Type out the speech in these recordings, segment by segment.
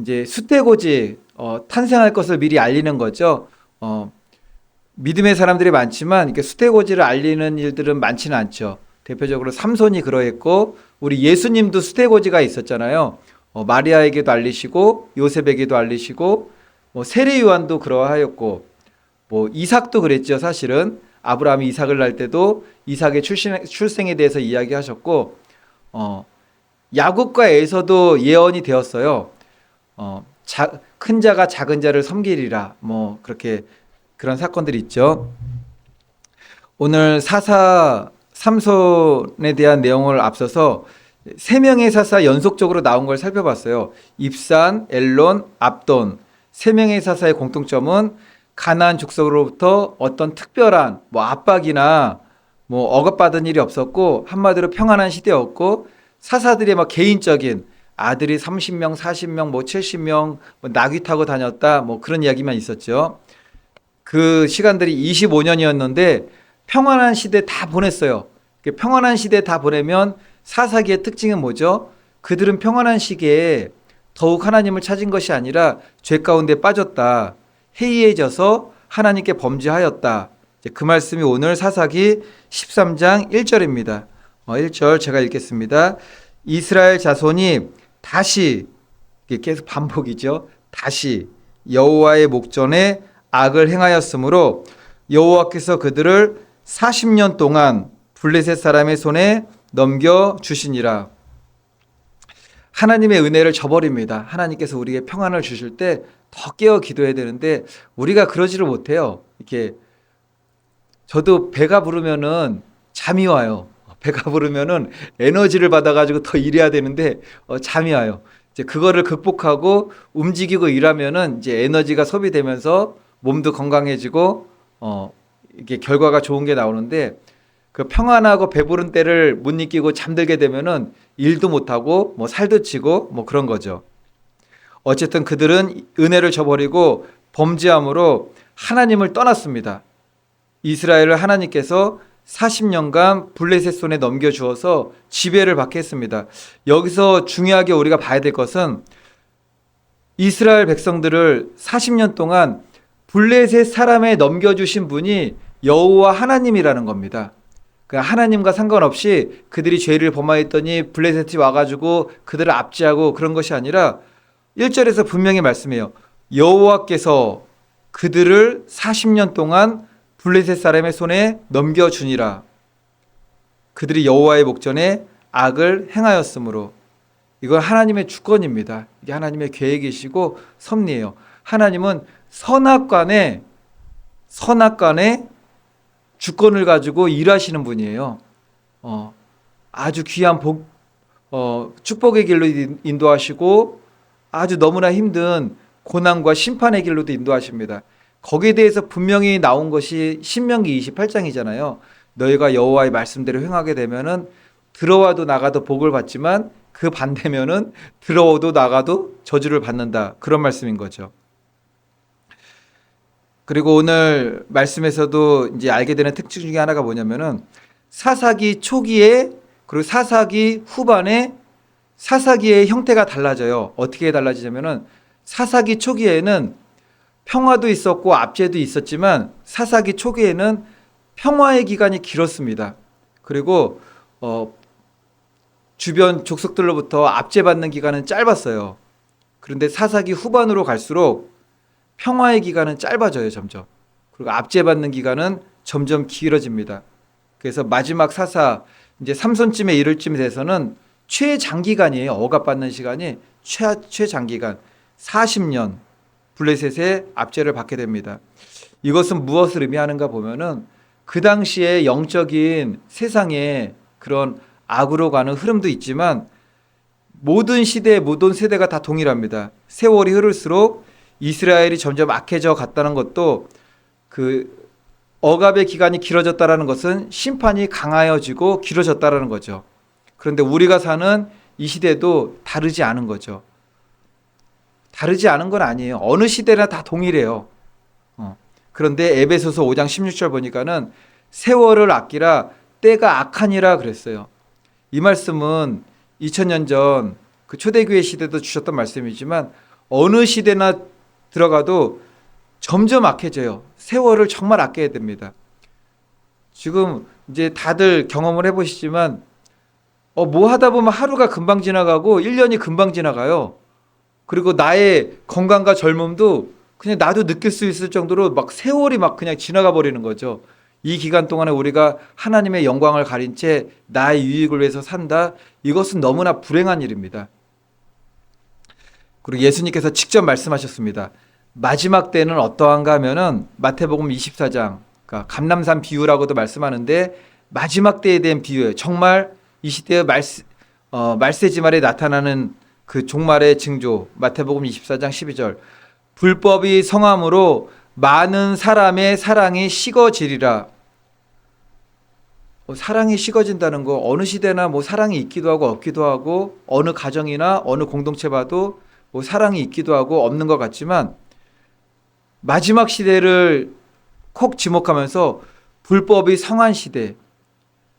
이제 수태고지 탄생할 것을 미리 알리는 거죠. 믿음의 사람들이 많지만 이렇게 수태고지를 알리는 일들은 많지는 않죠. 대표적으로 삼손이 그러했고 우리 예수님도 수태고지가 있었잖아요. 마리아에게도 알리시고 요셉에게도 알리시고 뭐 세례 요한도 그러하였고 뭐 이삭도 그랬죠. 사실은 아브라함이 이삭을 낳을 때도 이삭의 출생에 대해서 이야기하셨고 야곱과 에서도 예언이 되었어요. 큰 자가 작은 자를 섬기리라. 뭐 그렇게 그런 사건들이 있죠. 오늘 사사 삼손에 대한 내용을 앞서서 세 명의 사사 연속적으로 나온 걸 살펴봤어요. 입산, 엘론, 압돈. 세 명의 사사의 공통점은 가나안 족속으로부터 어떤 특별한 뭐 압박이나 뭐 억압받은 일이 없었고 한마디로 평안한 시대였고 사사들의 막 개인적인 아들이 30명, 40명, 뭐 70명 뭐 나귀 타고 다녔다 뭐 그런 이야기만 있었죠. 그 시간들이 25년이었는데 평안한 시대 다 보냈어요. 평안한 시대 다 보내면 사사기의 특징은 뭐죠? 그들은 평안한 시기에 더욱 하나님을 찾은 것이 아니라 죄 가운데 빠졌다. 해이해져서 하나님께 범죄하였다. 그 말씀이 오늘 사사기 13장 1절입니다. 1절 제가 읽겠습니다. 이스라엘 자손이 다시 계속 반복이죠. 다시 여호와의 목전에 악을 행하였으므로 여호와께서 그들을 40년 동안 블레셋 사람의 손에 넘겨주시니라. 하나님의 은혜를 저버립니다. 하나님께서 우리에게 평안을 주실 때 더 깨어 기도해야 되는데 우리가 그러지를 못해요. 이렇게 저도 배가 부르면은 잠이 와요. 배가 부르면은 에너지를 받아가지고 더 일해야 되는데 잠이 와요. 이제 그거를 극복하고 움직이고 일하면은 이제 에너지가 소비되면서 몸도 건강해지고 이게 결과가 좋은 게 나오는데 그 평안하고 배부른 때를 못 느끼고 잠들게 되면은 일도 못하고 뭐 살도 찌고 뭐 그런 거죠. 어쨌든 그들은 은혜를 저버리고 범죄함으로 하나님을 떠났습니다. 이스라엘을 하나님께서 40년간 블레셋 손에 넘겨주어서 지배를 받게 했습니다. 여기서 중요하게 우리가 봐야 될 것은 이스라엘 백성들을 40년 동안 블레셋 사람에 넘겨주신 분이 여호와 하나님이라는 겁니다. 하나님과 상관없이 그들이 죄를 범하였더니 블레셋이 와가지고 그들을 압제하고 그런 것이 아니라 1절에서 분명히 말씀해요. 여호와께서 그들을 40년 동안 블레셋 사람의 손에 넘겨주니라. 그들이 여호와의 목전에 악을 행하였으므로. 이건 하나님의 주권입니다. 이게 하나님의 계획이시고 섭리예요. 하나님은 선악간에 주권을 가지고 일하시는 분이에요. 아주 귀한 축복의 길로 인도하시고 아주 너무나 힘든 고난과 심판의 길로도 인도하십니다. 거기에 대해서 분명히 나온 것이 신명기 28장이잖아요. 너희가 여호와의 말씀대로 행하게 되면은 들어와도 나가도 복을 받지만 그 반대면은 들어오도 나가도 저주를 받는다. 그런 말씀인 거죠. 그리고 오늘 말씀에서도 이제 알게 되는 특징 중에 하나가 뭐냐면은 사사기 초기에 그리고 사사기 후반에 사사기의 형태가 달라져요. 어떻게 달라지냐면은 사사기 초기에는 평화도 있었고 압제도 있었지만 사사기 초기에는 평화의 기간이 길었습니다. 그리고 주변 족속들로부터 압제받는 기간은 짧았어요. 그런데 사사기 후반으로 갈수록 평화의 기간은 짧아져요, 점점. 그리고 압제받는 기간은 점점 길어집니다. 그래서 마지막 사사 이제 삼손쯤에 이를 쯤에 돼서는 최장기간이에요. 억압받는 시간이 최장기간 40년 블레셋의 압제를 받게 됩니다. 이것은 무엇을 의미하는가 보면은 그 당시에 영적인 세상에 그런 악으로 가는 흐름도 있지만 모든 시대, 모든 세대가 다 동일합니다. 세월이 흐를수록 이스라엘이 점점 악해져 갔다는 것도 그 억압의 기간이 길어졌다는 것은 심판이 강하여지고 길어졌다는 거죠. 그런데 우리가 사는 이 시대도 다르지 않은 거죠. 다르지 않은 건 아니에요. 어느 시대나 다 동일해요. 그런데 에베소서 5장 16절 보니까는 세월을 아끼라 때가 악하니라 그랬어요. 이 말씀은 2000년 전 그 초대교회 시대도 주셨던 말씀이지만 어느 시대나 들어가도 점점 악해져요. 세월을 정말 아껴야 됩니다. 지금 이제 다들 경험을 해보시지만 뭐 하다 보면 하루가 금방 지나가고 1년이 금방 지나가요. 그리고 나의 건강과 젊음도 그냥 나도 느낄 수 있을 정도로 막 세월이 막 그냥 지나가 버리는 거죠. 이 기간 동안에 우리가 하나님의 영광을 가린 채 나의 유익을 위해서 산다. 이것은 너무나 불행한 일입니다. 그리고 예수님께서 직접 말씀하셨습니다. 마지막 때는 어떠한가 하면은 마태복음 24장, 그러니까 감람산 비유라고도 말씀하는데 마지막 때에 대한 비유예요. 정말 이 시대의 말세지 말에 나타나는 그 종말의 징조. 마태복음 24장 12절. 불법이 성함으로 많은 사람의 사랑이 식어지리라. 사랑이 식어진다는 거 어느 시대나 뭐 사랑이 있기도 하고 없기도 하고 어느 가정이나 어느 공동체 봐도 뭐 사랑이 있기도 하고 없는 것 같지만 마지막 시대를 콕 지목하면서 불법이 성한 시대,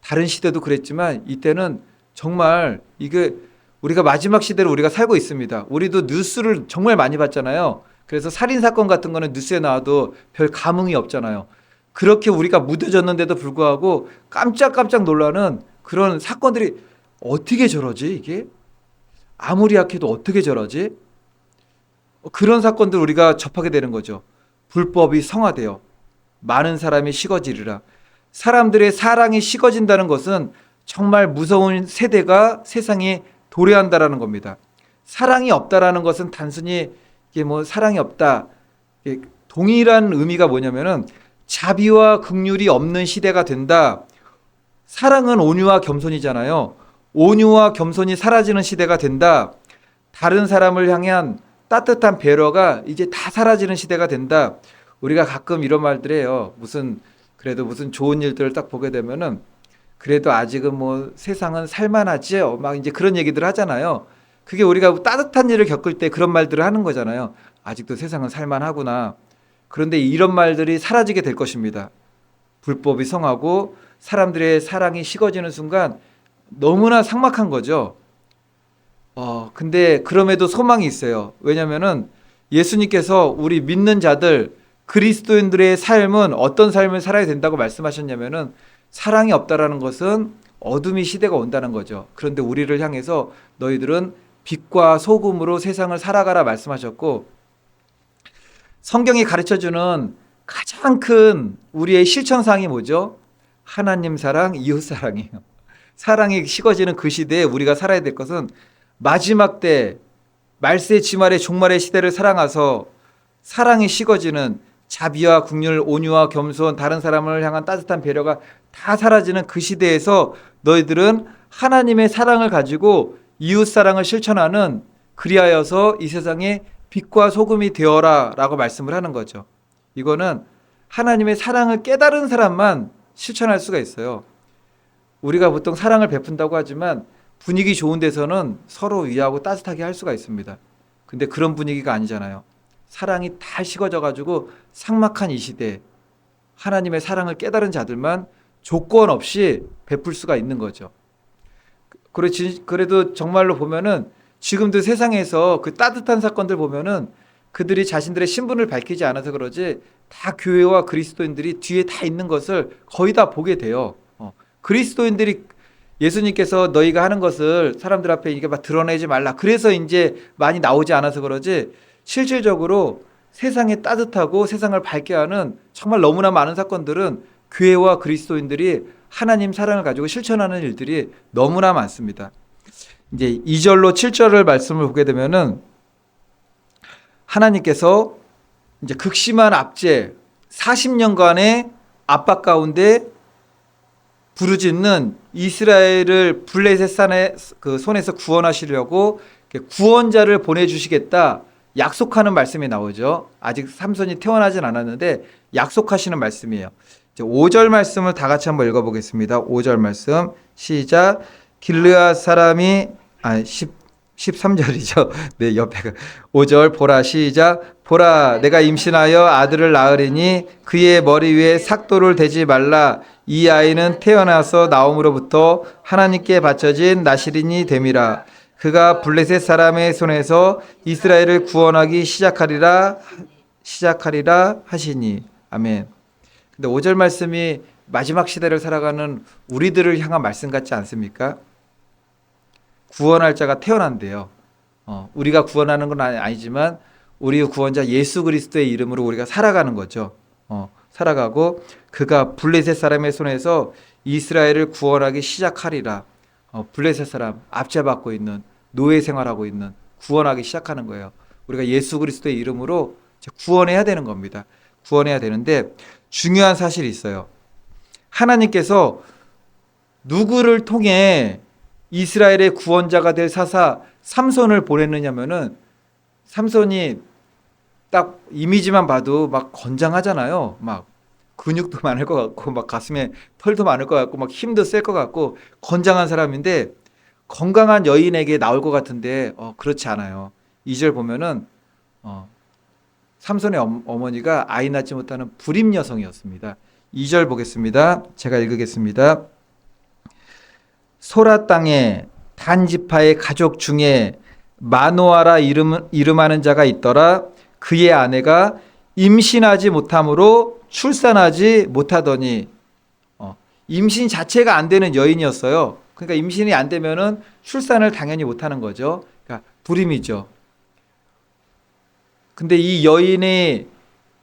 다른 시대도 그랬지만 이때는 정말 이게 우리가 마지막 시대를 우리가 살고 있습니다. 우리도 뉴스를 정말 많이 봤잖아요. 그래서 살인사건 같은 거는 뉴스에 나와도 별 감흥이 없잖아요. 그렇게 우리가 무뎌졌는데도 불구하고 깜짝깜짝 놀라는 그런 사건들이 어떻게 저러지 이게? 아무리 약해도 어떻게 저러지? 그런 사건들 우리가 접하게 되는 거죠. 불법이 성화되어 많은 사람이 식어지리라. 사람들의 사랑이 식어진다는 것은 정말 무서운 세대가 세상에 도래한다라는 겁니다. 사랑이 없다라는 것은 단순히 이게 뭐 사랑이 없다. 동일한 의미가 뭐냐면은 자비와 긍휼이 없는 시대가 된다. 사랑은 온유와 겸손이잖아요. 온유와 겸손이 사라지는 시대가 된다. 다른 사람을 향한 따뜻한 배려가 이제 다 사라지는 시대가 된다. 우리가 가끔 이런 말들 해요. 그래도 무슨 좋은 일들을 딱 보게 되면은 그래도 아직은 뭐 세상은 살만하지요. 막 이제 그런 얘기들 하잖아요. 그게 우리가 따뜻한 일을 겪을 때 그런 말들을 하는 거잖아요. 아직도 세상은 살만하구나. 그런데 이런 말들이 사라지게 될 것입니다. 불법이 성하고 사람들의 사랑이 식어지는 순간 너무나 삭막한 거죠. 근데 그럼에도 소망이 있어요. 왜냐면은 예수님께서 우리 믿는 자들, 그리스도인들의 삶은 어떤 삶을 살아야 된다고 말씀하셨냐면은 사랑이 없다라는 것은 어둠이 시대가 온다는 거죠. 그런데 우리를 향해서 너희들은 빛과 소금으로 세상을 살아가라 말씀하셨고 성경이 가르쳐주는 가장 큰 우리의 실천사항이 뭐죠? 하나님 사랑, 이웃 사랑이에요. 사랑이 식어지는 그 시대에 우리가 살아야 될 것은 마지막 때 말세 지말의 종말의 시대를 살아가서 사랑이 식어지는 자비와 긍휼, 온유와 겸손, 다른 사람을 향한 따뜻한 배려가 다 사라지는 그 시대에서 너희들은 하나님의 사랑을 가지고 이웃 사랑을 실천하는 그리하여서 이 세상에 빛과 소금이 되어라 라고 말씀을 하는 거죠. 이거는 하나님의 사랑을 깨달은 사람만 실천할 수가 있어요. 우리가 보통 사랑을 베푼다고 하지만 분위기 좋은 데서는 서로 위하고 따뜻하게 할 수가 있습니다. 근데 그런 분위기가 아니잖아요. 사랑이 다 식어져 가지고 삭막한 이 시대에 하나님의 사랑을 깨달은 자들만 조건 없이 베풀 수가 있는 거죠. 그래도 정말로 보면은 지금도 세상에서 그 따뜻한 사건들 보면은 그들이 자신들의 신분을 밝히지 않아서 그러지 다 교회와 그리스도인들이 뒤에 다 있는 것을 거의 다 보게 돼요. 그리스도인들이 예수님께서 너희가 하는 것을 사람들 앞에 이게 막 드러내지 말라. 그래서 이제 많이 나오지 않아서 그러지 실질적으로 세상에 따뜻하고 세상을 밝게 하는 정말 너무나 많은 사건들은 교회와 그리스도인들이 하나님 사랑을 가지고 실천하는 일들이 너무나 많습니다. 이제 2절로 7절을 말씀을 보게 되면은 하나님께서 이제 극심한 압제 40년간의 압박 가운데 부르짖는 이스라엘을 블레셋산의 그 손에서 구원하시려고 구원자를 보내주시겠다 약속하는 말씀이 나오죠. 아직 삼손이 태어나진 않았는데 약속하시는 말씀이에요. 5절 말씀을 다 같이 한번 읽어보겠습니다. 5절 말씀 시작. 길르앗 사람이 13절이죠. 네, 옆에가 5절 보라 시작. 보라 내가 임신하여 아들을 낳으리니 그의 머리 위에 삭도를 대지 말라. 이 아이는 태어나서 나옴으로부터 하나님께 바쳐진 나실인이 됨이라. 그가 블레셋 사람의 손에서 이스라엘을 구원하기 시작하리라 하시니. 아멘. 근데 5절 말씀이 마지막 시대를 살아가는 우리들을 향한 말씀 같지 않습니까? 구원할 자가 태어난대요. 우리가 구원하는 건 아니지만 우리 구원자 예수 그리스도의 이름으로 우리가 살아가는 거죠. 살아가고 그가 블레셋 사람의 손에서 이스라엘을 구원하기 시작하리라. 블레셋 사람 압제받고 있는 노예 생활하고 있는 구원하기 시작하는 거예요. 우리가 예수 그리스도의 이름으로 구원해야 되는 겁니다. 구원해야 되는데 중요한 사실이 있어요. 하나님께서 누구를 통해 이스라엘의 구원자가 될 사사 삼손을 보냈느냐면은 삼손이 딱 이미지만 봐도 막 건장하잖아요. 막 근육도 많을 것 같고 막 가슴에 털도 많을 것 같고 막 힘도 셀 것 같고 건장한 사람인데 건강한 여인에게 나올 것 같은데 그렇지 않아요. 2절 보면은 삼손의 어머니가 아이 낳지 못하는 불임 여성이었습니다. 2절 보겠습니다. 제가 읽겠습니다. 소라 땅에 단 지파의 가족 중에 마노아라 이름하는 자가 있더라. 그의 아내가 임신하지 못함으로 출산하지 못하더니 임신 자체가 안 되는 여인이었어요. 그러니까 임신이 안 되면은 출산을 당연히 못하는 거죠. 그러니까 불임이죠. 근데 이 여인이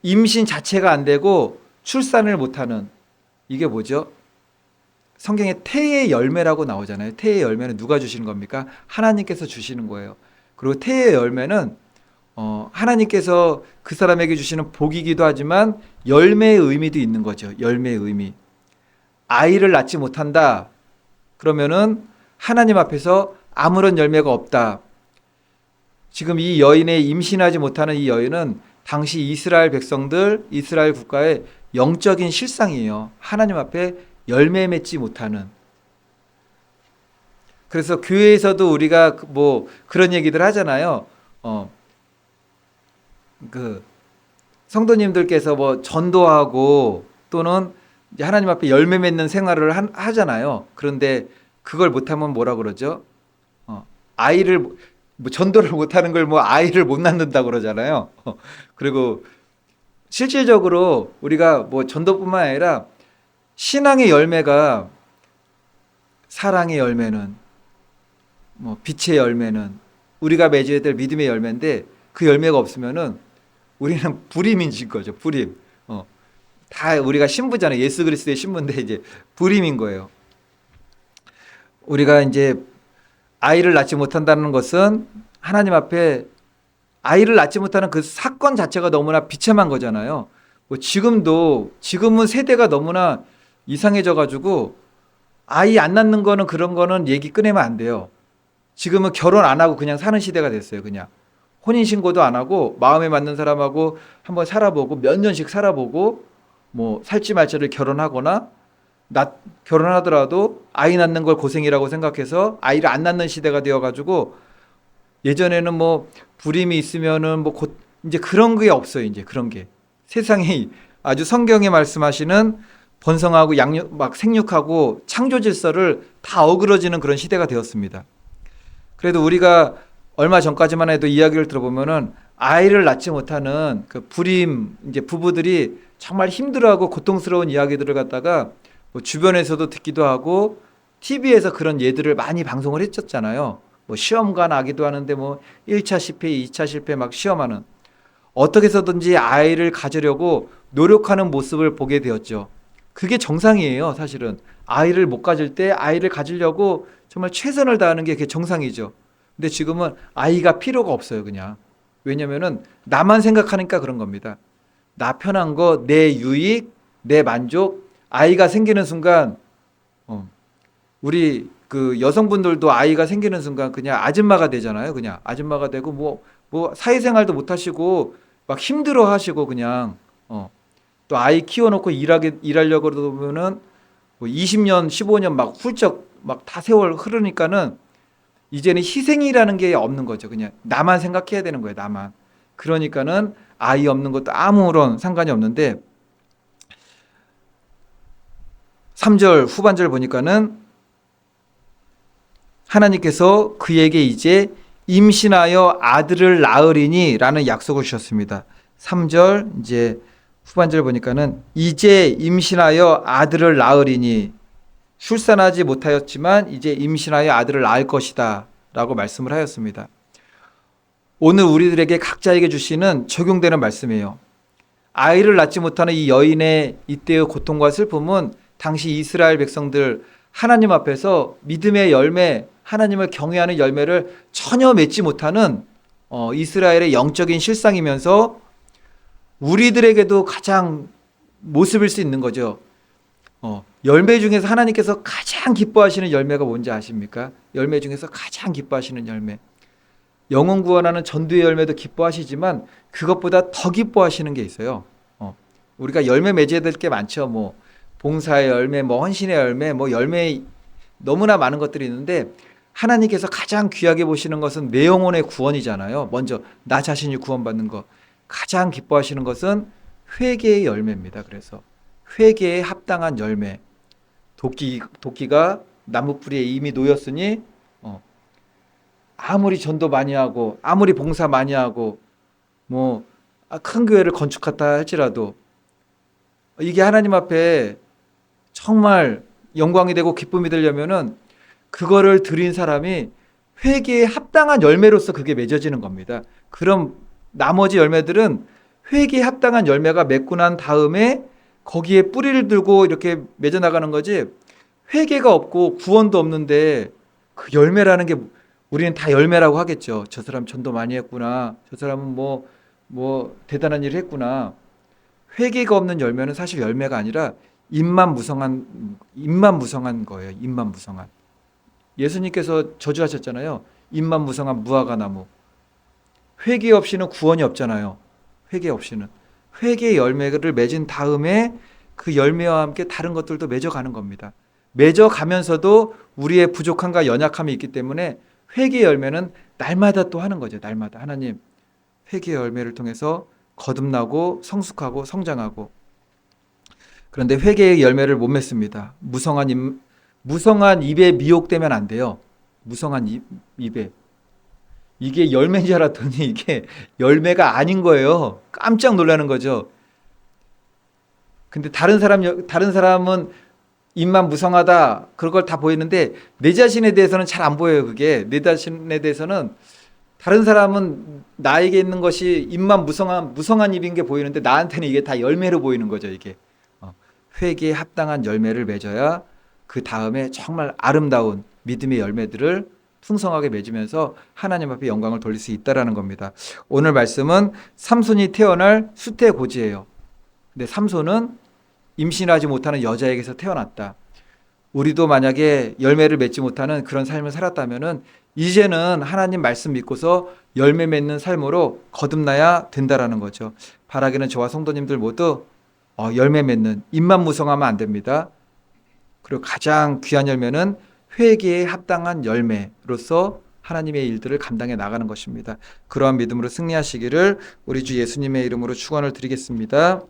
임신 자체가 안 되고 출산을 못하는 이게 뭐죠? 성경에 태의 열매라고 나오잖아요. 태의 열매는 누가 주시는 겁니까? 하나님께서 주시는 거예요. 그리고 태의 열매는 하나님께서 그 사람에게 주시는 복이기도 하지만 열매의 의미도 있는 거죠. 열매의 의미. 아이를 낳지 못한다. 그러면은 하나님 앞에서 아무런 열매가 없다. 지금 이 여인의 임신하지 못하는 이 여인은 당시 이스라엘 백성들, 이스라엘 국가의 영적인 실상이에요. 하나님 앞에 열매 맺지 못하는. 그래서 교회에서도 우리가 뭐 그런 얘기들 하잖아요. 그 성도님들께서 뭐 전도하고 또는 이제 하나님 앞에 열매 맺는 생활을 하잖아요. 그런데 그걸 못하면 뭐라 그러죠? 아이를 뭐 전도를 못하는 걸 뭐 아이를 못 낳는다 그러잖아요. 그리고 실질적으로 우리가 뭐 전도뿐만 아니라 신앙의 열매가 사랑의 열매는 뭐 빛의 열매는 우리가 맺어야 될 믿음의 열매인데 그 열매가 없으면은 우리는 불임인 거죠. 불임. 다 우리가 신부잖아요. 예수 그리스도의 신부인데 이제 불임인 거예요. 우리가 이제 아이를 낳지 못한다는 것은 하나님 앞에 아이를 낳지 못하는 그 사건 자체가 너무나 비참한 거잖아요. 뭐 지금은 세대가 너무나 이상해져 가지고 아이 안 낳는 거는 그런 거는 얘기 꺼내면 안 돼요. 지금은 결혼 안 하고 그냥 사는 시대가 됐어요. 그냥 혼인신고도 안 하고 마음에 맞는 사람하고 한번 살아보고 몇 년씩 살아보고 뭐 살지 말지를 결혼하거나 결혼하더라도 아이 낳는 걸 고생이라고 생각해서 아이를 안 낳는 시대가 되어가지고 예전에는 뭐 불임이 있으면은 뭐 곧 이제 그런 게 없어요. 이제 그런 게 세상이 아주 성경에 말씀하시는 번성하고 막 생육하고 창조 질서를 다 어그러지는 그런 시대가 되었습니다. 그래도 우리가 얼마 전까지만 해도 이야기를 들어보면은 아이를 낳지 못하는 그 불임 이제 부부들이 정말 힘들어하고 고통스러운 이야기들을 갖다가 뭐 주변에서도 듣기도 하고 TV에서 그런 예들을 많이 방송을 했었잖아요. 뭐 시험관 아기도 하는데 뭐 1차 실패, 2차 실패 막 시험하는 어떻게 해서든지 아이를 가지려고 노력하는 모습을 보게 되었죠. 그게 정상이에요, 사실은. 아이를 못 가질 때 아이를 가지려고 정말 최선을 다하는 게 그게 정상이죠. 근데 지금은 아이가 필요가 없어요, 그냥. 왜냐면은 나만 생각하니까 그런 겁니다. 나 편한 거, 내 유익, 내 만족, 아이가 생기는 순간, 우리 그 여성분들도 아이가 생기는 순간 그냥 아줌마가 되잖아요. 그냥 아줌마가 되고 뭐 사회생활도 못 하시고 막 힘들어 하시고 그냥, 또 아이 키워놓고 일하려고 그러면은 뭐 20년, 15년 막 훌쩍 막 다 세월 흐르니까는 이제는 희생이라는 게 없는 거죠. 그냥 나만 생각해야 되는 거예요. 나만. 그러니까는 아이 없는 것도 아무런 상관이 없는데 3절 후반절 보니까는 하나님께서 그에게 이제 임신하여 아들을 낳으리니 라는 약속을 주셨습니다. 3절 이제 후반절 보니까는 이제 임신하여 아들을 낳으리니, 출산하지 못하였지만 이제 임신하여 아들을 낳을 것이다 라고 말씀을 하였습니다. 오늘 우리들에게 각자에게 주시는 적용되는 말씀이에요. 아이를 낳지 못하는 이 여인의 이때의 고통과 슬픔은 당시 이스라엘 백성들 하나님 앞에서 믿음의 열매, 하나님을 경외하는 열매를 전혀 맺지 못하는 이스라엘의 영적인 실상이면서 우리들에게도 가장 모습일 수 있는 거죠. 열매 중에서 하나님께서 가장 기뻐하시는 열매가 뭔지 아십니까? 열매 중에서 가장 기뻐하시는 열매. 영혼 구원하는 전도의 열매도 기뻐하시지만 그것보다 더 기뻐하시는 게 있어요. 우리가 열매 맺어야 될 게 많죠. 뭐 봉사의 열매, 뭐 헌신의 열매, 뭐 열매 너무나 많은 것들이 있는데 하나님께서 가장 귀하게 보시는 것은 내 영혼의 구원이잖아요. 먼저 나 자신이 구원받는 것. 가장 기뻐하시는 것은 회개의 열매입니다. 그래서 회개에 합당한 열매. 도끼가 나무 뿌리에 이미 놓였으니 아무리 전도 많이 하고 아무리 봉사 많이 하고 뭐 큰 교회를 건축했다 할지라도 이게 하나님 앞에 정말 영광이 되고 기쁨이 되려면은 그거를 드린 사람이 회개에 합당한 열매로서 그게 맺어지는 겁니다. 그럼 나머지 열매들은 회개에 합당한 열매가 맺고 난 다음에 거기에 뿌리를 들고 이렇게 맺어 나가는 거지, 회개가 없고 구원도 없는데 그 열매라는 게 우리는 다 열매라고 하겠죠. 저 사람 전도 많이 했구나. 저 사람은 뭐 대단한 일을 했구나. 회개가 없는 열매는 사실 열매가 아니라 입만 무성한 거예요. 입만 무성한. 예수님께서 저주하셨잖아요. 입만 무성한 무화과 나무. 회개 없이는 구원이 없잖아요. 회개 없이는. 회개의 열매를 맺은 다음에 그 열매와 함께 다른 것들도 맺어가는 겁니다. 맺어가면서도 우리의 부족함과 연약함이 있기 때문에 회개의 열매는 날마다 또 하는 거죠. 날마다. 하나님, 회개의 열매를 통해서 거듭나고 성숙하고 성장하고. 그런데 회개의 열매를 못 맺습니다. 무성한 입에 미혹되면 안 돼요. 무성한 입에. 이게 열매인 줄 알았더니 이게 열매가 아닌 거예요. 깜짝 놀라는 거죠. 근데 다른 사람은 입만 무성하다 그런 걸 다 보이는데 내 자신에 대해서는 잘 안 보여요. 그게 내 자신에 대해서는, 다른 사람은 나에게 있는 것이 입만 무성한 입인 게 보이는데 나한테는 이게 다 열매로 보이는 거죠. 이게 회개에 합당한 열매를 맺어야 그 다음에 정말 아름다운 믿음의 열매들을 풍성하게 맺으면서 하나님 앞에 영광을 돌릴 수 있다라는 겁니다. 오늘 말씀은 삼손이 태어날 수태고지예요. 근데 삼손은 임신하지 못하는 여자에게서 태어났다. 우리도 만약에 열매를 맺지 못하는 그런 삶을 살았다면은 이제는 하나님 말씀 믿고서 열매 맺는 삶으로 거듭나야 된다라는 거죠. 바라기는 저와 성도님들 모두 열매 맺는, 입만 무성하면 안 됩니다. 그리고 가장 귀한 열매는 회개에 합당한 열매로서 하나님의 일들을 감당해 나가는 것입니다. 그러한 믿음으로 승리하시기를 우리 주 예수님의 이름으로 축원을 드리겠습니다.